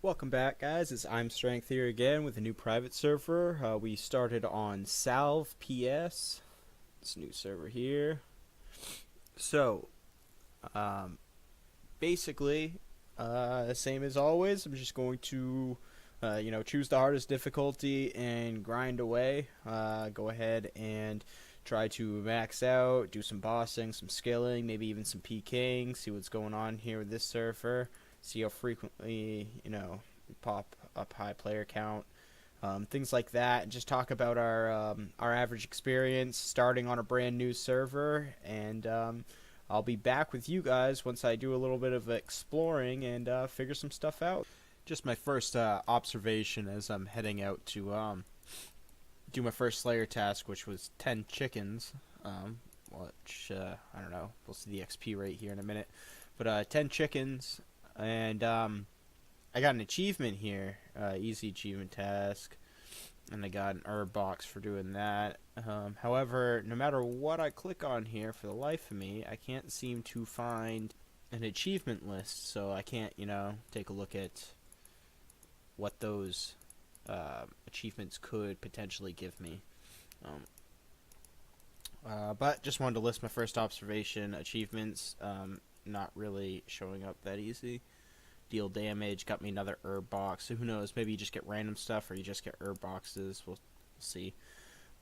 Welcome back, guys. It's Imstrength here again with a new private server. We started on Salve-PS. This new server here. So, um, basically, same as always. I'm just going to, choose the hardest difficulty and grind away. Go ahead and try to max out, do some bossing, some skilling, maybe even some PKing. See what's going on here with this server. See how frequently, pop up high player count, things like that, and just talk about our average experience starting on a brand new server. And I'll be back with you guys once I do a little bit of exploring and figure some stuff out. Just my first observation as I'm heading out to do my first Slayer task, which was 10 chickens. Which I don't know. We'll see the XP rate here in a minute, but 10 chickens. And I got an achievement here, easy achievement task, and I got an herb box for doing that. However, no matter what I click on here, for the life of me, I can't seem to find an achievement list, so I can't, take a look at what those achievements could potentially give me. But just wanted to list my first observation. Achievements, not really showing up that easy. Deal damage, got me another herb box. So who knows, maybe you just get random stuff or you just get herb boxes. We'll see.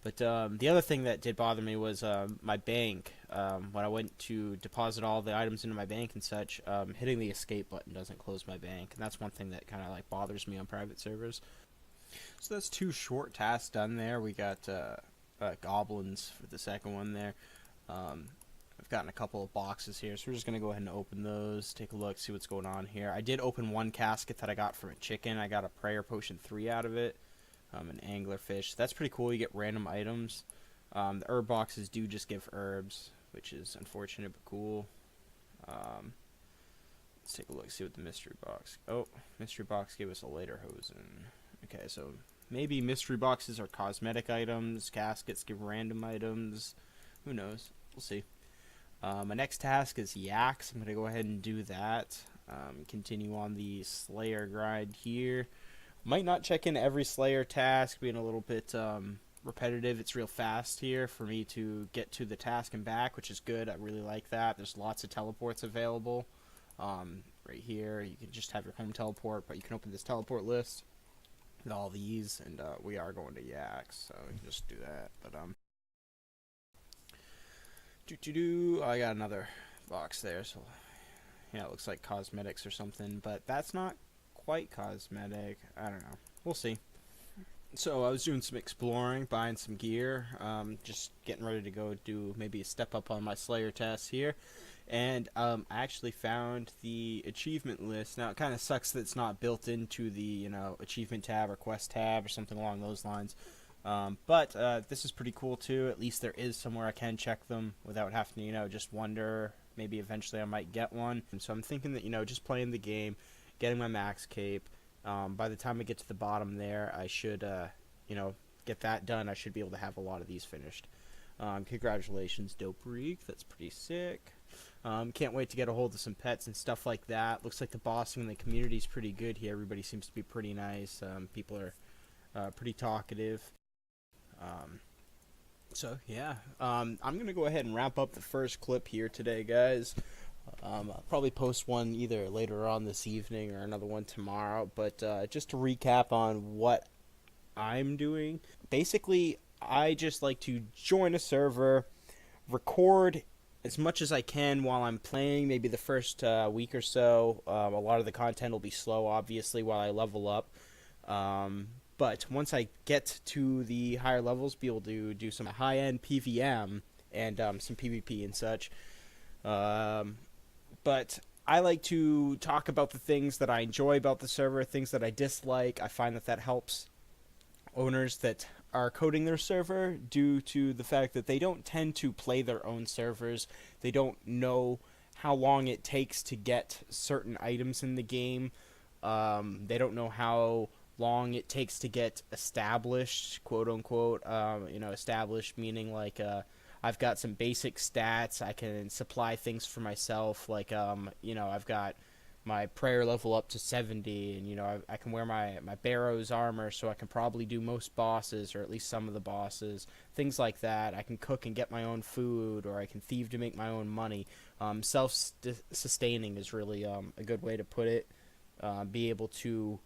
But the other thing that did bother me was my bank. When I went to deposit all the items into my bank and such, hitting the escape button doesn't close my bank. And that's one thing that kind of like bothers me on private servers. So that's 2 short tasks done there. We got Goblins for the second one there. I've gotten a couple of boxes here, so we're just going to go ahead and open those, take a look, see what's going on here. I did open one casket that I got from a chicken. I got a Prayer Potion 3 out of it, an anglerfish. That's pretty cool. You get random items. The herb boxes do just give herbs, which is unfortunate but cool. Let's take a look, see what the mystery box... Oh, mystery box gave us a later hosen. Okay, so maybe mystery boxes are cosmetic items, caskets give random items. Who knows? We'll see. My next task is yaks. I'm going to go ahead and do that. Continue on the Slayer grind here. Might not check in every Slayer task, being a little bit repetitive. It's real fast here for me to get to the task and back, which is good. I really like that. There's lots of teleports available. Right here, you can just have your home teleport, but you can open this teleport list with all these, and we are going to yaks, so we can just do that. But I got another box there, so yeah, it looks like cosmetics or something, but that's not quite cosmetic. I don't know. We'll see. So I was doing some exploring, buying some gear, just getting ready to go do maybe a step up on my Slayer test here, and I actually found the achievement list. Now it kind of sucks that it's not built into the achievement tab or quest tab or something along those lines. But this is pretty cool too. At least there is somewhere I can check them without having to, just wonder. Maybe eventually I might get one. And so I'm thinking that, just playing the game, getting my max cape. By the time I get to the bottom there, I should, get that done. I should be able to have a lot of these finished. Congratulations, Dope Reek. That's pretty sick. Can't wait to get a hold of some pets and stuff like that. Looks like the bossing in the community is pretty good here. Everybody seems to be pretty nice. People are pretty talkative. So yeah, I'm gonna go ahead and wrap up the first clip here today, guys. I'll probably post one either later on this evening or another one tomorrow, but just to recap on what I'm doing, basically I just like to join a server, record as much as I can while I'm playing. Maybe the first week or so, a lot of the content will be slow, obviously, while I level up. But once I get to the higher levels, be able to do some high-end PVM and some PvP and such. But I like to talk about the things that I enjoy about the server, things that I dislike. I find that helps owners that are coding their server due to the fact that they don't tend to play their own servers. They don't know how long it takes to get certain items in the game. They don't know how long it takes to get established, quote unquote. Established meaning like I've got some basic stats. I can supply things for myself. Like I've got my prayer level up to 70, and I can wear my Barrow's armor, so I can probably do most bosses, or at least some of the bosses, things like that. I can cook and get my own food, or I can thieve to make my own money. Self-sustaining is really a good way to put it. Be able to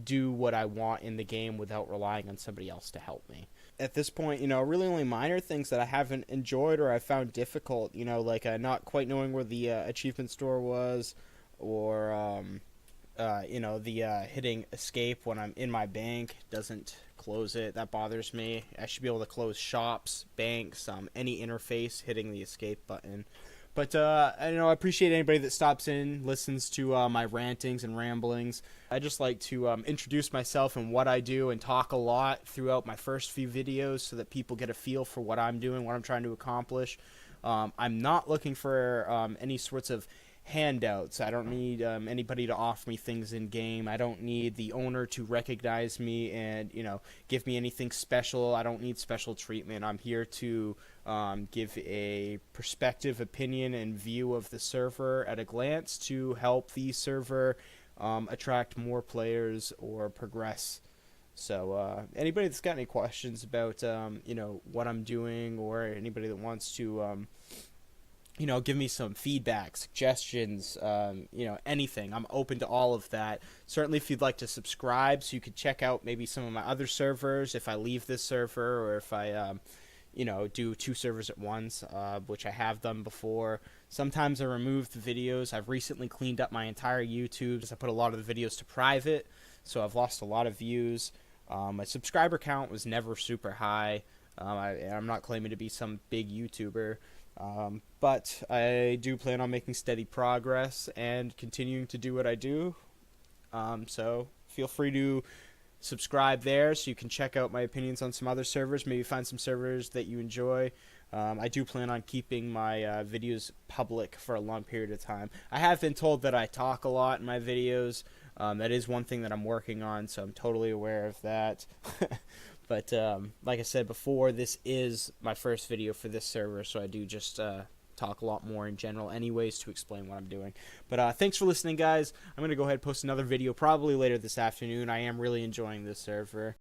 do what I want in the game without relying on somebody else to help me. At this point, really only minor things that I haven't enjoyed or I found difficult, like not quite knowing where the achievement store was, or the hitting escape when I'm in my bank doesn't close it. That bothers me. I should be able to close shops, banks, any interface, hitting the escape button. But I appreciate anybody that stops in, listens to my rantings and ramblings. I just like to introduce myself and what I do and talk a lot throughout my first few videos so that people get a feel for what I'm doing, what I'm trying to accomplish. I'm not looking for any sorts of handouts. I don't need anybody to offer me things in game. I don't need the owner to recognize me and give me anything special. I don't need special treatment. I'm here to give a perspective, opinion, and view of the server at a glance to help the server attract more players or progress. So anybody that's got any questions about what I'm doing, or anybody that wants to give me some feedback, suggestions, anything. I'm open to all of that. Certainly if you'd like to subscribe so you could check out maybe some of my other servers if I leave this server, or if I, do 2 servers at once, which I have done before. Sometimes I remove the videos. I've recently cleaned up my entire YouTube. I put a lot of the videos to private, so I've lost a lot of views. My subscriber count was never super high. I'm not claiming to be some big YouTuber. But I do plan on making steady progress and continuing to do what I do. So feel free to subscribe there so you can check out my opinions on some other servers, maybe find some servers that you enjoy. I do plan on keeping my videos public for a long period of time. I have been told that I talk a lot in my videos. That is one thing that I'm working on, so I'm totally aware of that. But like I said before, this is my first video for this server, so I do just talk a lot more in general anyways to explain what I'm doing. But thanks for listening, guys. I'm going to go ahead and post another video probably later this afternoon. I am really enjoying this server.